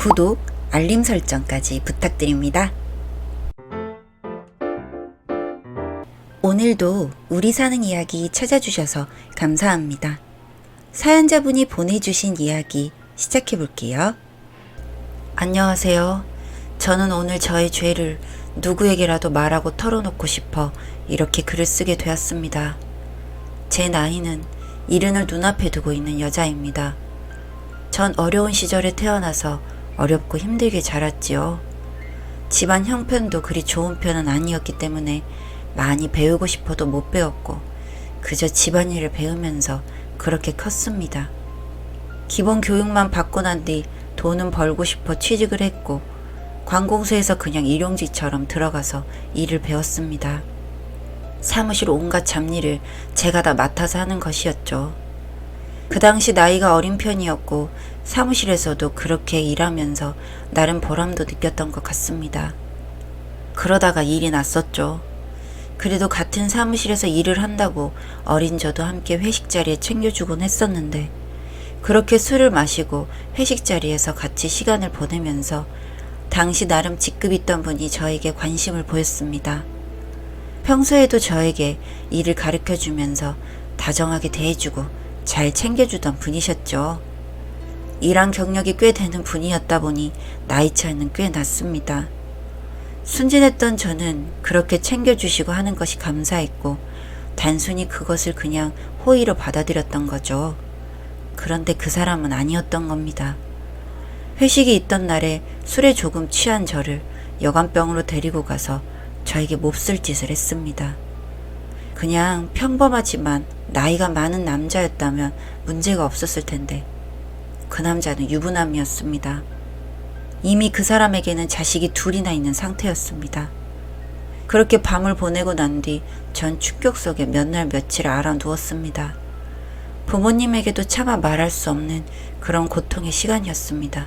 구독, 알림 설정까지 부탁드립니다. 오늘도 우리 사는 이야기 찾아주셔서 감사합니다. 사연자분이 보내주신 이야기 시작해 볼게요. 안녕하세요. 저는 오늘 저의 죄를 누구에게라도 말하고 털어놓고 싶어 이렇게 글을 쓰게 되었습니다. 제 나이는 70을 눈앞에 두고 있는 여자입니다. 전 어려운 시절에 태어나서 어렵고 힘들게 자랐지요. 집안 형편도 그리 좋은 편은 아니었기 때문에 많이 배우고 싶어도 못 배웠고 그저 집안일을 배우면서 그렇게 컸습니다. 기본 교육만 받고 난 뒤 돈은 벌고 싶어 취직을 했고 관공서에서 그냥 일용직처럼 들어가서 일을 배웠습니다. 사무실 온갖 잡일을 제가 다 맡아서 하는 것이었죠. 그 당시 나이가 어린 편이었고 사무실에서도 그렇게 일하면서 나름 보람도 느꼈던 것 같습니다. 그러다가 일이 났었죠. 그래도 같은 사무실에서 일을 한다고 어린 저도 함께 회식 자리에 챙겨주곤 했었는데 그렇게 술을 마시고 회식 자리에서 같이 시간을 보내면서 당시 나름 직급 있던 분이 저에게 관심을 보였습니다. 평소에도 저에게 일을 가르쳐주면서 다정하게 대해주고 잘 챙겨주던 분이셨죠. 일한 경력이 꽤 되는 분이었다 보니 나이 차이는 꽤 났습니다. 순진했던 저는 그렇게 챙겨주시고 하는 것이 감사했고 단순히 그것을 그냥 호의로 받아들였던 거죠. 그런데 그 사람은 아니었던 겁니다. 회식이 있던 날에 술에 조금 취한 저를 여간병으로 데리고 가서 저에게 몹쓸 짓을 했습니다. 그냥 평범하지만 나이가 많은 남자였다면 문제가 없었을 텐데 그 남자는 유부남이었습니다. 이미 그 사람에게는 자식이 둘이나 있는 상태였습니다. 그렇게 밤을 보내고 난 뒤 전 충격 속에 몇 날 며칠 알아 누웠습니다. 부모님에게도 차마 말할 수 없는 그런 고통의 시간이었습니다.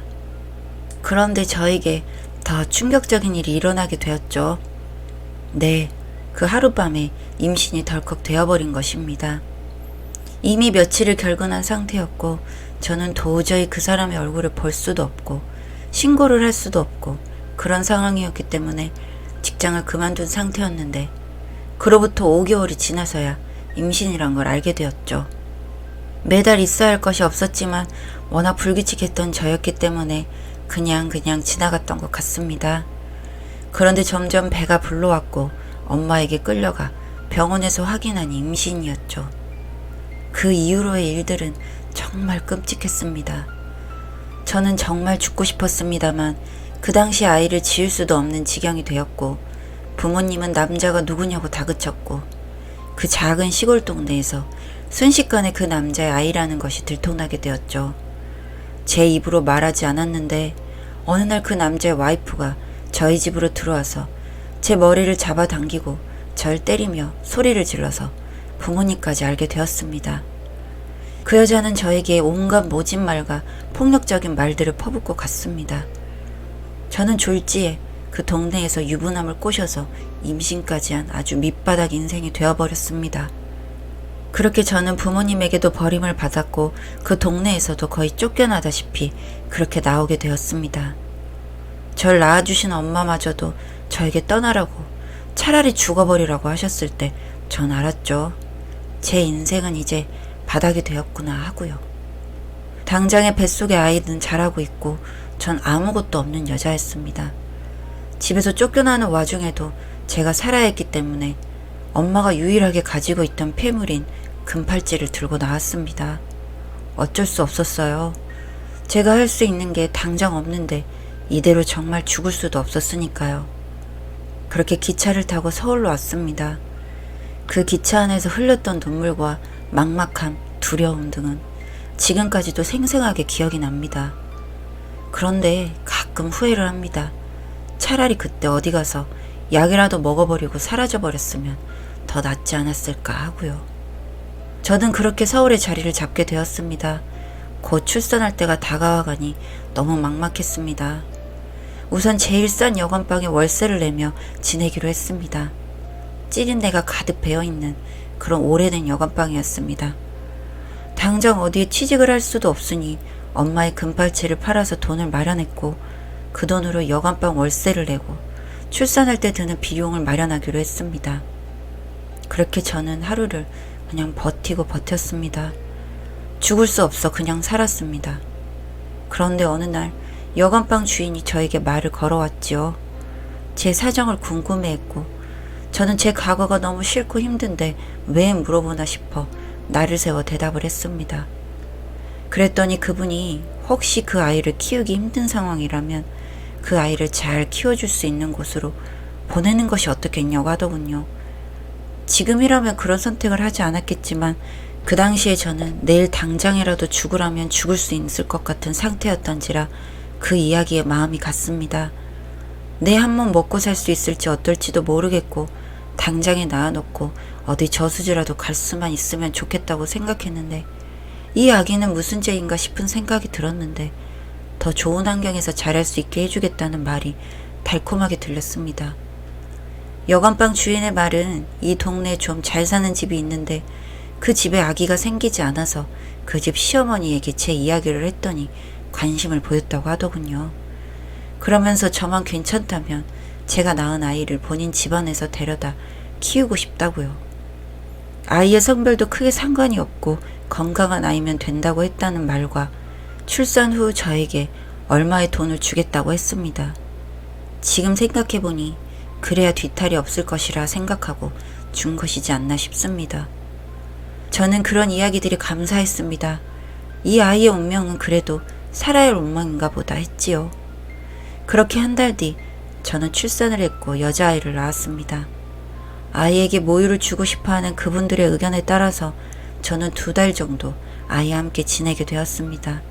그런데 저에게 더 충격적인 일이 일어나게 되었죠. 네, 그 하룻밤에 임신이 덜컥 되어버린 것입니다. 이미 며칠을 결근한 상태였고 저는 도저히 그 사람의 얼굴을 볼 수도 없고 신고를 할 수도 없고 그런 상황이었기 때문에 직장을 그만둔 상태였는데 그로부터 5개월이 지나서야 임신이란 걸 알게 되었죠. 매달 있어야 할 것이 없었지만 워낙 불규칙했던 저였기 때문에 그냥 지나갔던 것 같습니다. 그런데 점점 배가 불러왔고 엄마에게 끌려가 병원에서 확인하니 임신이었죠. 그 이후로의 일들은 정말 끔찍했습니다. 저는 정말 죽고 싶었습니다만 그 당시 아이를 지을 수도 없는 지경이 되었고 부모님은 남자가 누구냐고 다그쳤고 그 작은 시골 동네에서 순식간에 그 남자의 아이라는 것이 들통나게 되었죠. 제 입으로 말하지 않았는데 어느 날 그 남자의 와이프가 저희 집으로 들어와서 제 머리를 잡아당기고 절 때리며 소리를 질러서 부모님까지 알게 되었습니다. 그 여자는 저에게 온갖 모진 말과 폭력적인 말들을 퍼붓고 갔습니다. 저는 졸지에 그 동네에서 유부남을 꼬셔서 임신까지 한 아주 밑바닥 인생이 되어버렸습니다. 그렇게 저는 부모님에게도 버림을 받았고 그 동네에서도 거의 쫓겨나다시피 그렇게 나오게 되었습니다. 절 낳아주신 엄마마저도 저에게 떠나라고 차라리 죽어버리라고 하셨을 때 전 알았죠. 제 인생은 이제 바닥이 되었구나 하고요. 당장의 뱃속의 아이는 자라고 있고 전 아무것도 없는 여자였습니다. 집에서 쫓겨나는 와중에도 제가 살아야 했기 때문에 엄마가 유일하게 가지고 있던 폐물인 금팔찌를 들고 나왔습니다. 어쩔 수 없었어요. 제가 할 수 있는 게 당장 없는데 이대로 정말 죽을 수도 없었으니까요. 그렇게 기차를 타고 서울로 왔습니다. 그 기차 안에서 흘렸던 눈물과 막막함, 두려움 등은 지금까지도 생생하게 기억이 납니다. 그런데 가끔 후회를 합니다. 차라리 그때 어디 가서 약이라도 먹어버리고 사라져버렸으면 더 낫지 않았을까 하고요. 저는 그렇게 서울에 자리를 잡게 되었습니다. 곧 출산할 때가 다가와가니 너무 막막했습니다. 우선 제일 싼 여관방에 월세를 내며 지내기로 했습니다. 찌린내가 가득 배어있는 그런 오래된 여관방이었습니다. 당장 어디에 취직을 할 수도 없으니 엄마의 금팔찌를 팔아서 돈을 마련했고 그 돈으로 여관방 월세를 내고 출산할 때 드는 비용을 마련하기로 했습니다. 그렇게 저는 하루를 그냥 버티고 버텼습니다. 죽을 수 없어 그냥 살았습니다. 그런데 어느 날 여관방 주인이 저에게 말을 걸어왔지요. 제 사정을 궁금해했고 저는 제 과거가 너무 싫고 힘든데 왜 물어보나 싶어 날을 세워 대답을 했습니다. 그랬더니 그분이 혹시 그 아이를 키우기 힘든 상황이라면 그 아이를 잘 키워줄 수 있는 곳으로 보내는 것이 어떻겠냐고 하더군요. 지금이라면 그런 선택을 하지 않았겠지만 그 당시에 저는 내일 당장이라도 죽으라면 죽을 수 있을 것 같은 상태였던지라 그 이야기에 마음이 갔습니다. 내 한 몸 먹고 살 수 있을지 어떨지도 모르겠고 당장에 낳아놓고 어디 저수지라도 갈 수만 있으면 좋겠다고 생각했는데 이 아기는 무슨 죄인가 싶은 생각이 들었는데 더 좋은 환경에서 자랄 수 있게 해주겠다는 말이 달콤하게 들렸습니다. 여관방 주인의 말은 이 동네에 좀 잘 사는 집이 있는데 그 집에 아기가 생기지 않아서 그 집 시어머니에게 제 이야기를 했더니 관심을 보였다고 하더군요. 그러면서 저만 괜찮다면 제가 낳은 아이를 본인 집안에서 데려다 키우고 싶다고요. 아이의 성별도 크게 상관이 없고 건강한 아이면 된다고 했다는 말과 출산 후 저에게 얼마의 돈을 주겠다고 했습니다. 지금 생각해보니 그래야 뒤탈이 없을 것이라 생각하고 준 것이지 않나 싶습니다. 저는 그런 이야기들이 감사했습니다. 이 아이의 운명은 그래도 살아야 할 운명인가 보다 했지요. 그렇게 한 달 뒤 저는 출산을 했고 여자아이를 낳았습니다. 아이에게 모유를 주고 싶어하는 그분들의 의견에 따라서 저는 2달 정도 아이와 함께 지내게 되었습니다.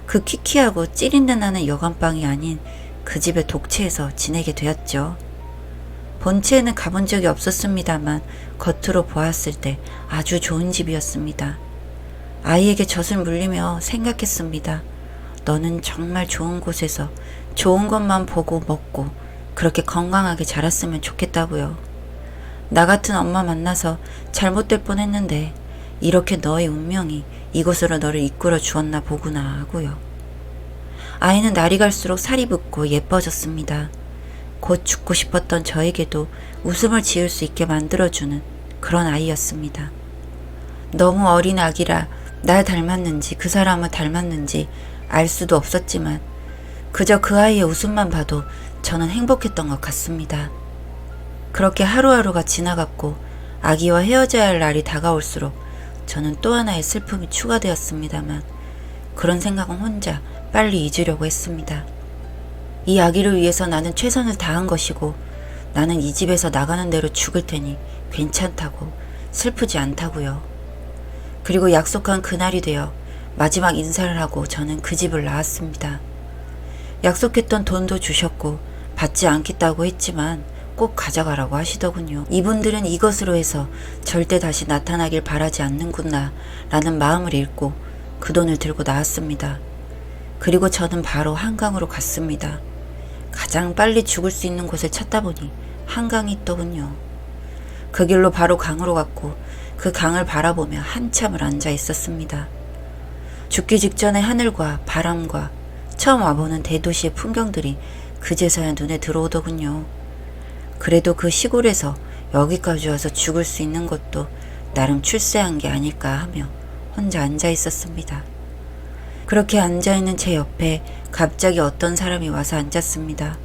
그 키키하고 찌린내 나는 여관방이 아닌 그 집의 독채에서 지내게 되었죠. 본체에는 가본 적이 없었습니다만 겉으로 보았을 때 아주 좋은 집이었습니다. 아이에게 젖을 물리며 생각했습니다. 너는 정말 좋은 곳에서 좋은 것만 보고 먹고 그렇게 건강하게 자랐으면 좋겠다고요. 나 같은 엄마 만나서 잘못될 뻔했는데 이렇게 너의 운명이 이곳으로 너를 이끌어 주었나 보구나 하고요. 아이는 날이 갈수록 살이 붙고 예뻐졌습니다. 곧 죽고 싶었던 저에게도 웃음을 지을 수 있게 만들어주는 그런 아이였습니다. 너무 어린 아기라 날 닮았는지 그 사람을 닮았는지 알 수도 없었지만 그저 그 아이의 웃음만 봐도 저는 행복했던 것 같습니다. 그렇게 하루하루가 지나갔고 아기와 헤어져야 할 날이 다가올수록 저는 또 하나의 슬픔이 추가되었습니다만 그런 생각은 혼자 빨리 잊으려고 했습니다. 이 아기를 위해서 나는 최선을 다한 것이고 나는 이 집에서 나가는 대로 죽을 테니 괜찮다고 슬프지 않다고요. 그리고 약속한 그날이 되어 마지막 인사를 하고 저는 그 집을 나왔습니다. 약속했던 돈도 주셨고 받지 않겠다고 했지만 꼭 가져가라고 하시더군요. 이분들은 이것으로 해서 절대 다시 나타나길 바라지 않는구나 라는 마음을 읽고 그 돈을 들고 나왔습니다. 그리고 저는 바로 한강으로 갔습니다. 가장 빨리 죽을 수 있는 곳을 찾다 보니 한강이 있더군요. 그 길로 바로 강으로 갔고 그 강을 바라보며 한참을 앉아 있었습니다. 죽기 직전의 하늘과 바람과 처음 와보는 대도시의 풍경들이 그제서야 눈에 들어오더군요. 그래도 그 시골에서 여기까지 와서 죽을 수 있는 것도 나름 출세한 게 아닐까 하며 혼자 앉아 있었습니다. 그렇게 앉아있는 제 옆에 갑자기 어떤 사람이 와서 앉았습니다.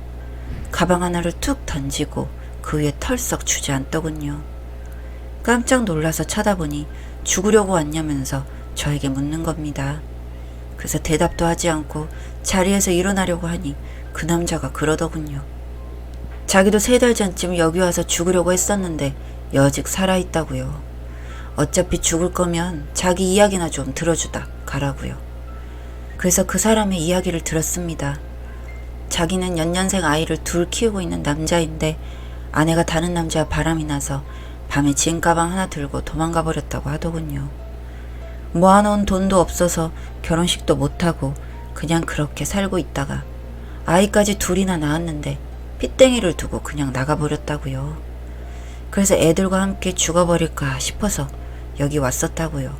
가방 하나를 툭 던지고 그 위에 털썩 주저앉더군요. 깜짝 놀라서 쳐다보니 죽으려고 왔냐면서 저에게 묻는 겁니다. 그래서 대답도 하지 않고 자리에서 일어나려고 하니 그 남자가 그러더군요. 자기도 3달 전쯤 여기 와서 죽으려고 했었는데 여직 살아있다고요. 어차피 죽을 거면 자기 이야기나 좀 들어주다 가라고요. 그래서 그 사람의 이야기를 들었습니다. 자기는 연년생 아이를 둘 키우고 있는 남자인데 아내가 다른 남자와 바람이 나서 밤에 짐 가방 하나 들고 도망가 버렸다고 하더군요. 모아놓은 돈도 없어서 결혼식도 못하고 그냥 그렇게 살고 있다가 아이까지 둘이나 낳았는데 핏땡이를 두고 그냥 나가버렸다고요. 그래서 애들과 함께 죽어버릴까 싶어서 여기 왔었다고요.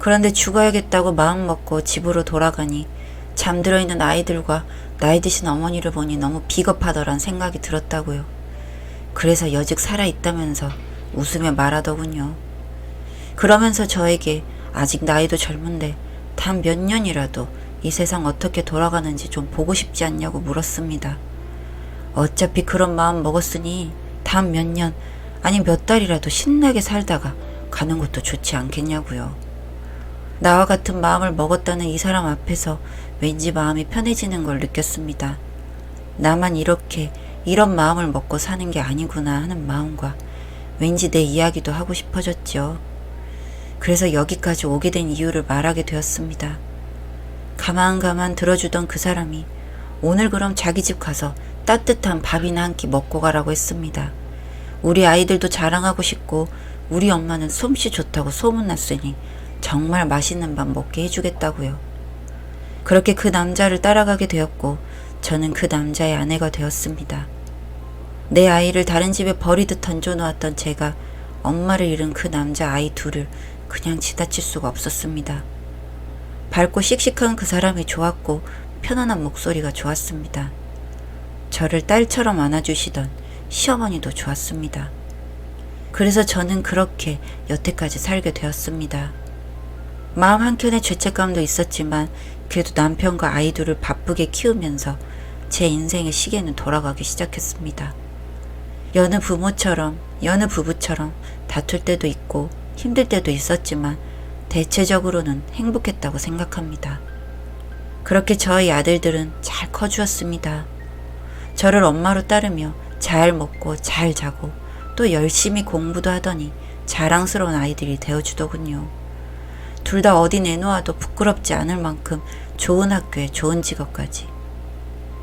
그런데 죽어야겠다고 마음먹고 집으로 돌아가니 잠들어 있는 아이들과 나이 드신 어머니를 보니 너무 비겁하더란 생각이 들었다고요. 그래서 여직 살아있다면서 웃으며 말하더군요. 그러면서 저에게 아직 나이도 젊은데 단 몇 년이라도 이 세상 어떻게 돌아가는지 좀 보고 싶지 않냐고 물었습니다. 어차피 그런 마음 먹었으니 단 몇 년, 아니 몇 달이라도 신나게 살다가 가는 것도 좋지 않겠냐고요. 나와 같은 마음을 먹었다는 이 사람 앞에서 왠지 마음이 편해지는 걸 느꼈습니다. 나만 이런 마음을 먹고 사는 게 아니구나 하는 마음과 왠지 내 이야기도 하고 싶어졌죠. 그래서 여기까지 오게 된 이유를 말하게 되었습니다. 가만 들어주던 그 사람이 오늘 그럼 자기 집 가서 따뜻한 밥이나 한 끼 먹고 가라고 했습니다. 우리 아이들도 자랑하고 싶고 우리 엄마는 솜씨 좋다고 소문났으니 정말 맛있는 밥 먹게 해주겠다고요. 그렇게 그 남자를 따라가게 되었고 저는 그 남자의 아내가 되었습니다. 내 아이를 다른 집에 버리듯 던져놓았던 제가 엄마를 잃은 그 남자 아이 둘을 그냥 지나칠 수가 없었습니다. 밝고 씩씩한 그 사람이 좋았고 편안한 목소리가 좋았습니다. 저를 딸처럼 안아주시던 시어머니도 좋았습니다. 그래서 저는 그렇게 여태까지 살게 되었습니다. 마음 한켠에 죄책감도 있었지만 그래도 남편과 아이들을 바쁘게 키우면서 제 인생의 시계는 돌아가기 시작했습니다. 여느 부부처럼 다툴 때도 있고 힘들 때도 있었지만 대체적으로는 행복했다고 생각합니다. 그렇게 저희 아들들은 잘 커주었습니다. 저를 엄마로 따르며 잘 먹고 잘 자고 또 열심히 공부도 하더니 자랑스러운 아이들이 되어주더군요. 둘 다 어디 내놓아도 부끄럽지 않을 만큼 좋은 학교에 좋은 직업까지.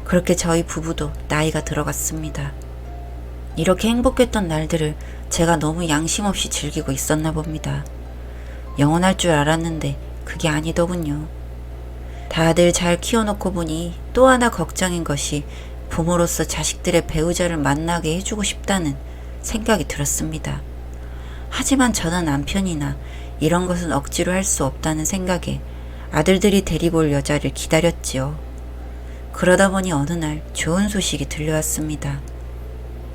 그렇게 저희 부부도 나이가 들어갔습니다. 이렇게 행복했던 날들을 제가 너무 양심 없이 즐기고 있었나 봅니다. 영원할 줄 알았는데 그게 아니더군요. 다들 잘 키워놓고 보니 또 하나 걱정인 것이 부모로서 자식들의 배우자를 만나게 해주고 싶다는 생각이 들었습니다. 하지만 저는 남편이나 이런 것은 억지로 할 수 없다는 생각에 아들들이 데리고 올 여자를 기다렸지요. 그러다 보니 어느 날 좋은 소식이 들려왔습니다.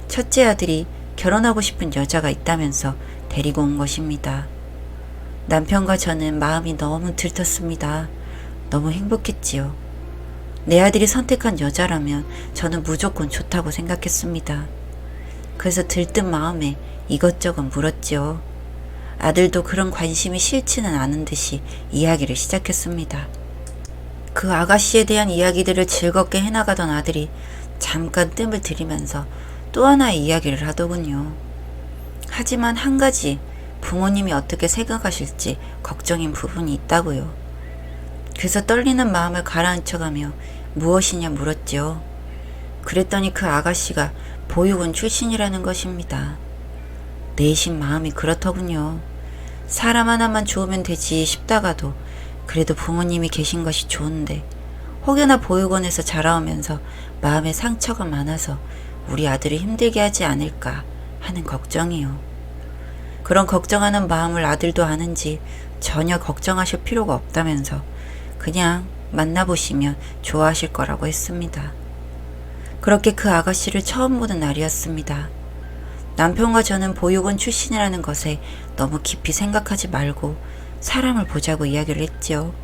첫째 아들이 결혼하고 싶은 여자가 있다면서 데리고 온 것입니다. 남편과 저는 마음이 너무 들떴습니다. 너무 행복했지요. 내 아들이 선택한 여자라면 저는 무조건 좋다고 생각했습니다. 그래서 들뜬 마음에 이것저것 물었지요. 아들도 그런 관심이 싫지는 않은 듯이 이야기를 시작했습니다. 그 아가씨에 대한 이야기들을 즐겁게 해나가던 아들이 잠깐 뜸을 들이면서 또 하나의 이야기를 하더군요. 하지만 한 가지 부모님이 어떻게 생각하실지 걱정인 부분이 있다고요. 그래서 떨리는 마음을 가라앉혀가며 무엇이냐 물었지요. 그랬더니 그 아가씨가 보육원 출신이라는 것입니다. 내심 마음이 그렇더군요. 사람 하나만 좋으면 되지 싶다가도 그래도 부모님이 계신 것이 좋은데 혹여나 보육원에서 자라오면서 마음에 상처가 많아서 우리 아들을 힘들게 하지 않을까 하는 걱정이요. 그런 걱정하는 마음을 아들도 아는지 전혀 걱정하실 필요가 없다면서 그냥 만나보시면 좋아하실 거라고 했습니다. 그렇게 그 아가씨를 처음 보는 날이었습니다. 남편과 저는 보육원 출신이라는 것에 너무 깊이 생각하지 말고 사람을 보자고 이야기를 했지요.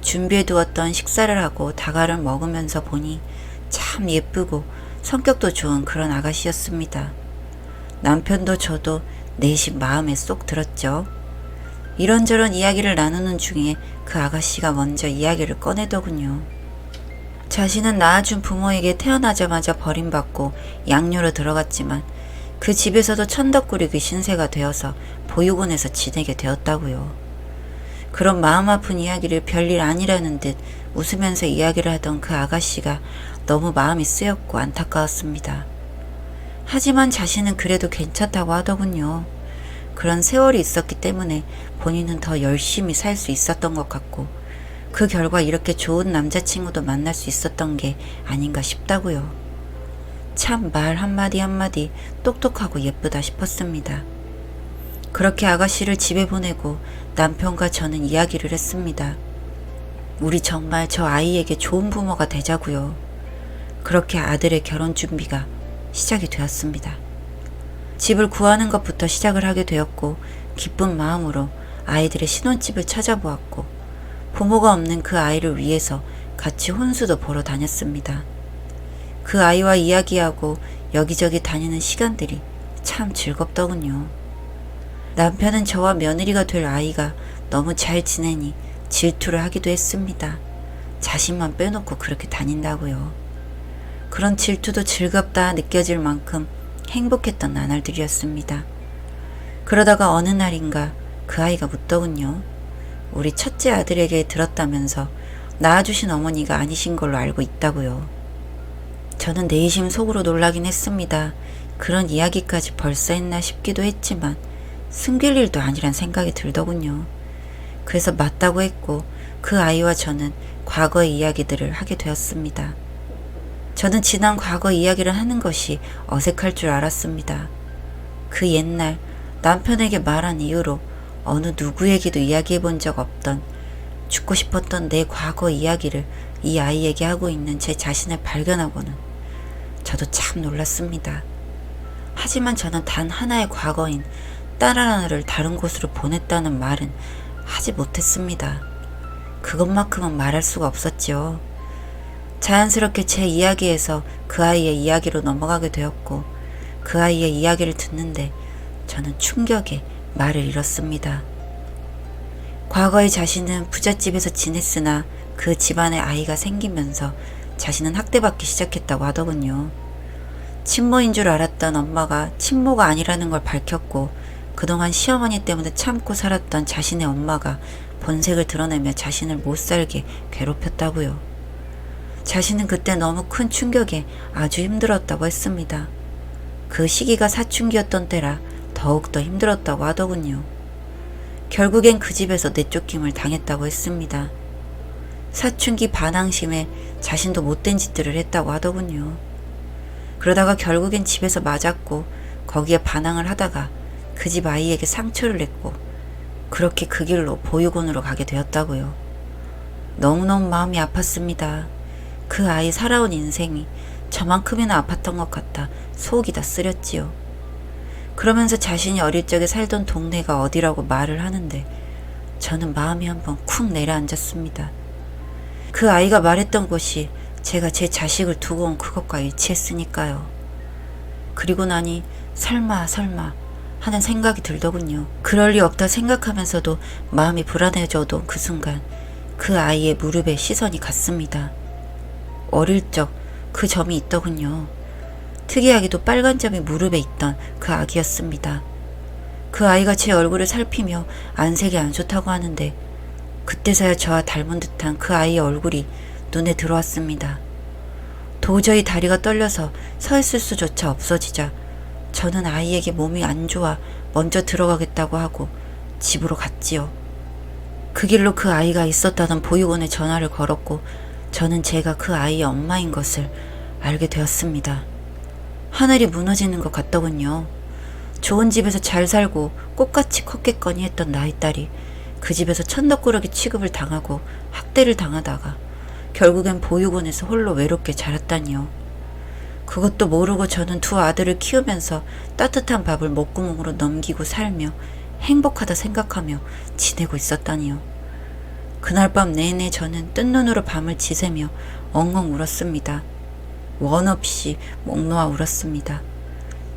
준비해두었던 식사를 하고 다가를 먹으면서 보니 참 예쁘고 성격도 좋은 그런 아가씨였습니다. 남편도 저도 내심 마음에 쏙 들었죠. 이런저런 이야기를 나누는 중에 그 아가씨가 먼저 이야기를 꺼내더군요. 자신은 낳아준 부모에게 태어나자마자 버림받고 양녀로 들어갔지만 그 집에서도 천덕꾸리기 신세가 되어서 보육원에서 지내게 되었다고요. 그런 마음 아픈 이야기를 별일 아니라는 듯 웃으면서 이야기를 하던 그 아가씨가 너무 마음이 쓰였고 안타까웠습니다. 하지만 자신은 그래도 괜찮다고 하더군요. 그런 세월이 있었기 때문에 본인은 더 열심히 살 수 있었던 것 같고 그 결과 이렇게 좋은 남자친구도 만날 수 있었던 게 아닌가 싶다고요. 참 말 한마디 한마디 똑똑하고 예쁘다 싶었습니다. 그렇게 아가씨를 집에 보내고 남편과 저는 이야기를 했습니다. 우리 정말 저 아이에게 좋은 부모가 되자고요. 그렇게 아들의 결혼 준비가 시작이 되었습니다. 집을 구하는 것부터 시작을 하게 되었고 기쁜 마음으로 아이들의 신혼집을 찾아보았고 부모가 없는 그 아이를 위해서 같이 혼수도 보러 다녔습니다. 그 아이와 이야기하고 여기저기 다니는 시간들이 참 즐겁더군요. 남편은 저와 며느리가 될 아이가 너무 잘 지내니 질투를 하기도 했습니다. 자신만 빼놓고 그렇게 다닌다고요. 그런 질투도 즐겁다 느껴질 만큼 행복했던 나날들이었습니다. 그러다가 어느 날인가 그 아이가 묻더군요. 우리 첫째 아들에게 들었다면서 낳아주신 어머니가 아니신 걸로 알고 있다고요. 저는 내심 속으로 놀라긴 했습니다. 그런 이야기까지 벌써 했나 싶기도 했지만 숨길 일도 아니란 생각이 들더군요. 그래서 맞다고 했고 그 아이와 저는 과거의 이야기들을 하게 되었습니다. 저는 지난 과거 이야기를 하는 것이 어색할 줄 알았습니다. 그 옛날 남편에게 말한 이유로 어느 누구에게도 이야기해 본 적 없던 죽고 싶었던 내 과거 이야기를 이 아이에게 하고 있는 제 자신을 발견하고는 저도 참 놀랐습니다. 하지만 저는 단 하나의 과거인 딸 하나를 다른 곳으로 보냈다는 말은 하지 못했습니다. 그것만큼은 말할 수가 없었지요. 자연스럽게 제 이야기에서 그 아이의 이야기로 넘어가게 되었고 그 아이의 이야기를 듣는데 저는 충격에 말을 잃었습니다. 과거의 자신은 부잣집에서 지냈으나 그 집안에 아이가 생기면서 자신은 학대받기 시작했다고 하더군요. 친모인 줄 알았던 엄마가 친모가 아니라는 걸 밝혔고 그동안 시어머니 때문에 참고 살았던 자신의 엄마가 본색을 드러내며 자신을 못살게 괴롭혔다고요. 자신은 그때 너무 큰 충격에 아주 힘들었다고 했습니다. 그 시기가 사춘기였던 때라 더욱더 힘들었다고 하더군요. 결국엔 그 집에서 내쫓김을 당했다고 했습니다. 사춘기 반항심에 자신도 못된 짓들을 했다고 하더군요. 그러다가 결국엔 집에서 맞았고 거기에 반항을 하다가 그 집 아이에게 상처를 냈고 그렇게 그 길로 보육원으로 가게 되었다고요. 너무너무 마음이 아팠습니다. 그 아이 살아온 인생이 저만큼이나 아팠던 것 같아 속이 다 쓰렸지요. 그러면서 자신이 어릴 적에 살던 동네가 어디라고 말을 하는데 저는 마음이 한번 쿵 내려앉았습니다. 그 아이가 말했던 곳이 제가 제 자식을 두고 온 그것과 일치했으니까요. 그리고 나니 설마 하는 생각이 들더군요. 그럴 리 없다 생각하면서도 마음이 불안해져도 그 순간 그 아이의 무릎에 시선이 갔습니다. 어릴 적 그 점이 있더군요. 특이하게도 빨간 점이 무릎에 있던 그 아기였습니다. 그 아이가 제 얼굴을 살피며 안색이 안 좋다고 하는데 그때서야 저와 닮은 듯한 그 아이의 얼굴이 눈에 들어왔습니다. 도저히 다리가 떨려서 서 있을 수조차 없어지자 저는 아이에게 몸이 안 좋아 먼저 들어가겠다고 하고 집으로 갔지요. 그 길로 그 아이가 있었다던 보육원에 전화를 걸었고 저는 제가 그 아이의 엄마인 것을 알게 되었습니다. 하늘이 무너지는 것 같더군요. 좋은 집에서 잘 살고 꽃같이 컸겠거니 했던 나의 딸이 그 집에서 천덕꾸러기 취급을 당하고 학대를 당하다가 결국엔 보육원에서 홀로 외롭게 자랐다니요. 그것도 모르고 저는 두 아들을 키우면서 따뜻한 밥을 목구멍으로 넘기고 살며 행복하다 생각하며 지내고 있었다니요. 그날 밤 내내 저는 뜬 눈으로 밤을 지새며 엉엉 울었습니다. 원 없이 목 놓아 울었습니다.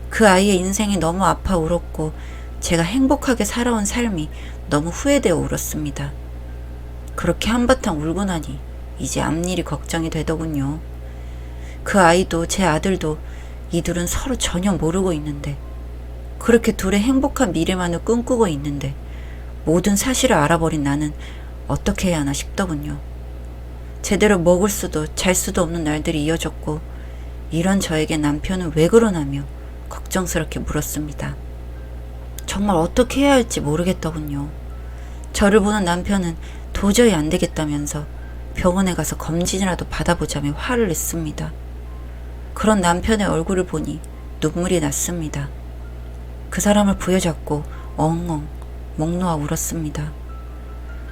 그 아이의 인생이 너무 아파 울었고 제가 행복하게 살아온 삶이 너무 후회되어 울었습니다. 그렇게 한바탕 울고 나니 이제 앞일이 걱정이 되더군요. 그 아이도 제 아들도 이 둘은 서로 전혀 모르고 있는데 그렇게 둘의 행복한 미래만을 꿈꾸고 있는데 모든 사실을 알아버린 나는 어떻게 해야 하나 싶더군요. 제대로 먹을 수도 잘 수도 없는 날들이 이어졌고 이런 저에게 남편은 왜 그러나며 걱정스럽게 물었습니다. 정말 어떻게 해야 할지 모르겠더군요. 저를 보는 남편은 도저히 안 되겠다면서 병원에 가서 검진이라도 받아보자며 화를 냈습니다. 그런 남편의 얼굴을 보니 눈물이 났습니다. 그 사람을 부여잡고 엉엉 목 놓아 울었습니다.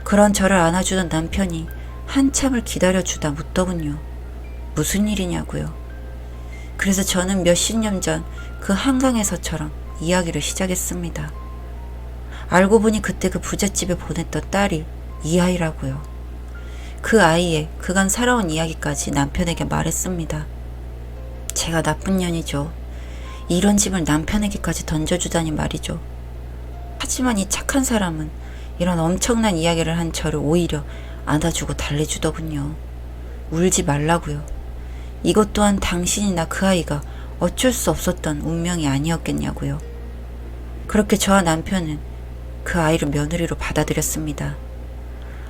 그런 저를 안아주던 남편이 한참을 기다려주다 묻더군요. 무슨 일이냐고요. 그래서 저는 몇십 년 전 그 한강에서처럼 이야기를 시작했습니다. 알고 보니 그때 그 부잣집에 보냈던 딸이 이 아이라고요. 그 아이의 그간 살아온 이야기까지 남편에게 말했습니다. 제가 나쁜 년이죠. 이런 집을 남편에게까지 던져주다니 말이죠. 하지만 이 착한 사람은 이런 엄청난 이야기를 한 저를 오히려 안아주고 달래주더군요. 울지 말라고요. 이것 또한 당신이나 그 아이가 어쩔 수 없었던 운명이 아니었겠냐고요. 그렇게 저와 남편은 그 아이를 며느리로 받아들였습니다.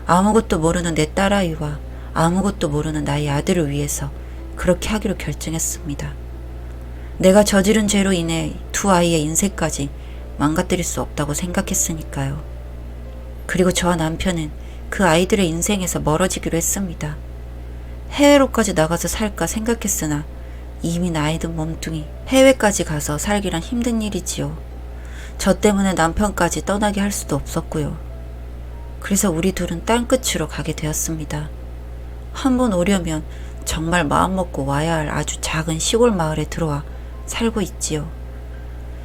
아무것도 모르는 내 딸아이와 아무것도 모르는 나의 아들을 위해서 그렇게 하기로 결정했습니다. 내가 저지른 죄로 인해 두 아이의 인생까지 망가뜨릴 수 없다고 생각했으니까요. 그리고 저와 남편은 그 아이들의 인생에서 멀어지기로 했습니다. 해외로까지 나가서 살까 생각했으나 이미 나이 든 몸뚱이 해외까지 가서 살기란 힘든 일이지요. 저 때문에 남편까지 떠나게 할 수도 없었고요. 그래서 우리 둘은 땅끝으로 가게 되었습니다. 한번 오려면 정말 마음먹고 와야 할 아주 작은 시골 마을에 들어와 살고 있지요.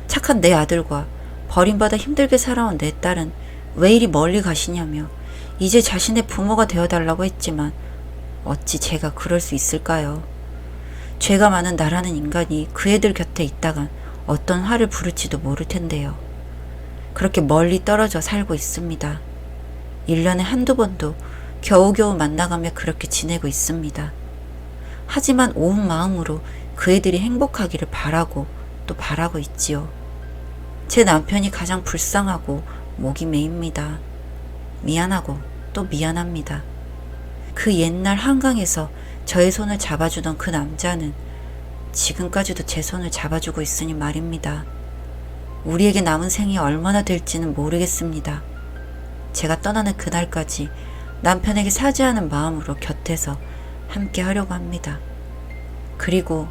착한 내 아들과 버림받아 힘들게 살아온 내 딸은 왜 이리 멀리 가시냐며 이제 자신의 부모가 되어달라고 했지만 어찌 제가 그럴 수 있을까요? 죄가 많은 나라는 인간이 그 애들 곁에 있다간 어떤 화를 부를지도 모를 텐데요. 그렇게 멀리 떨어져 살고 있습니다. 1년에 한두 번도 겨우겨우 만나가며 그렇게 지내고 있습니다. 하지만 온 마음으로 그 애들이 행복하기를 바라고 또 바라고 있지요. 제 남편이 가장 불쌍하고 목이 메입니다. 미안하고 또 미안합니다. 그 옛날 한강에서 저의 손을 잡아주던 그 남자는 지금까지도 제 손을 잡아주고 있으니 말입니다. 우리에게 남은 생이 얼마나 될지는 모르겠습니다. 제가 떠나는 그날까지 남편에게 사죄하는 마음으로 곁에서 함께 하려고 합니다. 그리고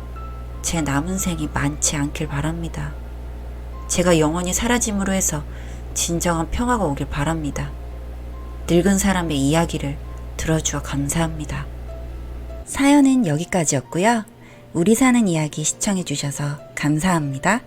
제 남은 생이 많지 않길 바랍니다. 제가 영원히 사라짐으로 해서 진정한 평화가 오길 바랍니다. 늙은 사람의 이야기를 들어주어 감사합니다. 사연은 여기까지였고요. 우리 사는 이야기 시청해주셔서 감사합니다.